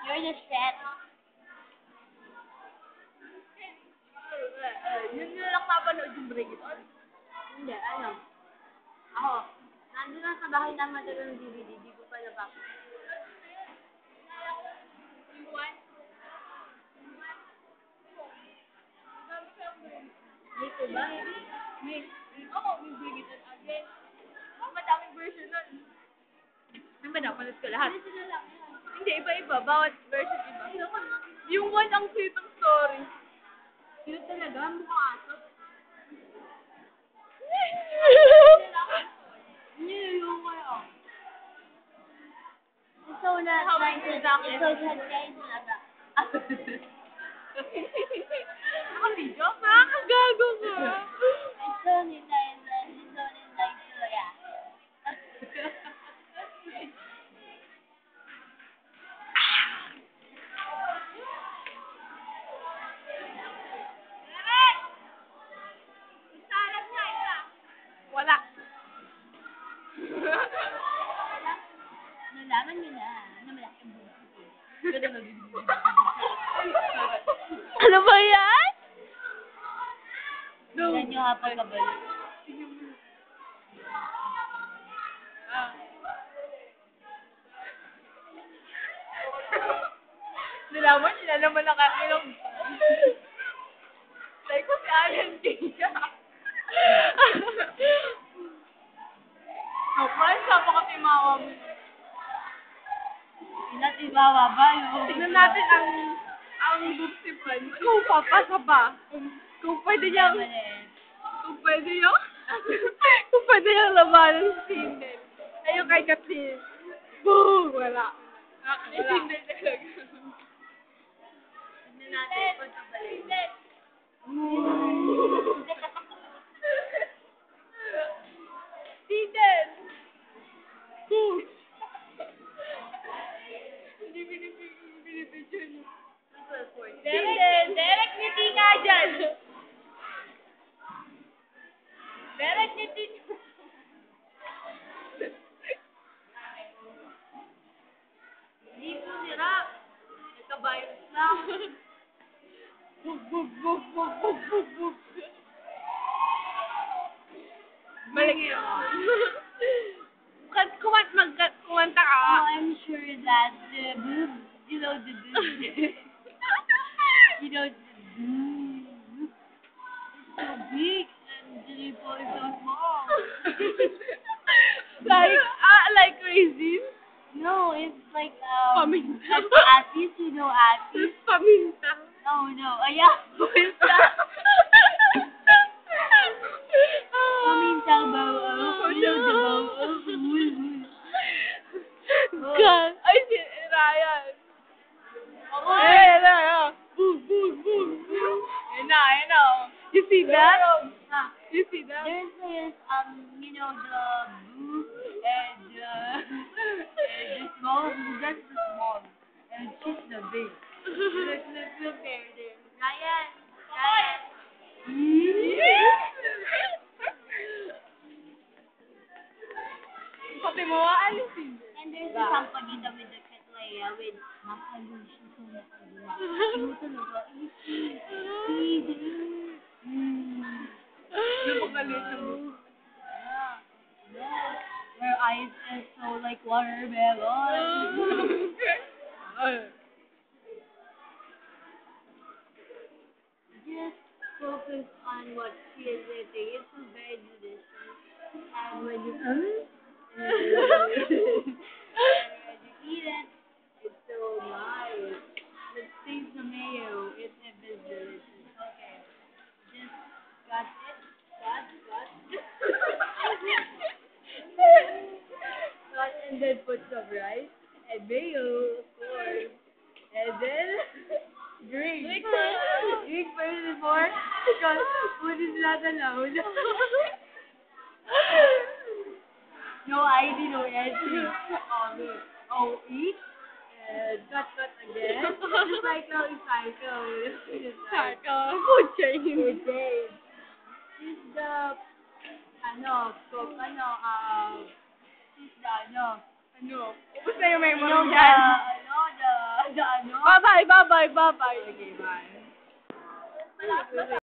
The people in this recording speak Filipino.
You're the chef. Yun na lang napanood yung Breakon. Hindi, ano? Ako, nandun lang sa bahay na matagal ng DVD, di ko pa napapanood. May po ba? May Breakon again. Madaming version nun. Ay, napanood ko lahat. Sila lang yan. Hindi, iba-iba. Bawat version iba. Yung one ang sweet ng story. Cute talaga, mukhang aso. Hindi, yung kayo. So, so, guys, nata. Nakapidyo? Nakakagago ka. So, nila, yeah. Wala. Nalaman nyo na malaki ang buhay. Ano ba yan? Tignan nyo ha pagkabalik. Nalaman nila naman nakakilong. Like ko si Allen Kaya. Surprise, sapa kasi mawa mo. Natin bababa yun. Tignan natin ang buksipan. Kung papasa pa. Kung pwede niyang labanan si Sindel. Ayun kay Kathleen. Boom! Wala. Wala. Sindel talaga. Tignan natin pagkabalik. Sindel! Boom! Hindi binibidyo niyo. Derek, ngiti nga dyan! Derek, ngiti nga. Hindi po sira. Nagka-virus lang. Bug. Balik yun. Kumanta ka. Oh, I'm sure that the boob, you know, the boob, you know, the boob is so big and the nipple is so small. Like crazy. No, it's like, Paminta. Atis, you know, Atis? Paminta. No, yeah, paminta. Pamintang bao, you know, the bao. God. Ay, si Ryan. Ayan. Boom. Ayan na. You see that? You see that? There's this, you know, the blue and the small, that's the small, and she's the big. Look there. Ryan. Pati mo, alisin. And there's a sampagita with the Ketlea with makalo. She's so makalo. Cute talaga. Napakalit na mo. Her eyes is so like watermelon. Just focus on what she is eating. It's so very delicious. And when you eat it, it's so nice. Let's taste the mayo. It's delicious. Okay. Just got it. Got. And then put some rice and mayo, of course. And then drink. Drink first before because food is not allowed. No ID, no entry. Oh, eat and cut again. Just like how you cycle. Food chain. Food chain. Is the Ubus na yung memory you know, dyan. the Bye-bye, bye-bye, bye-bye. Okay, bye.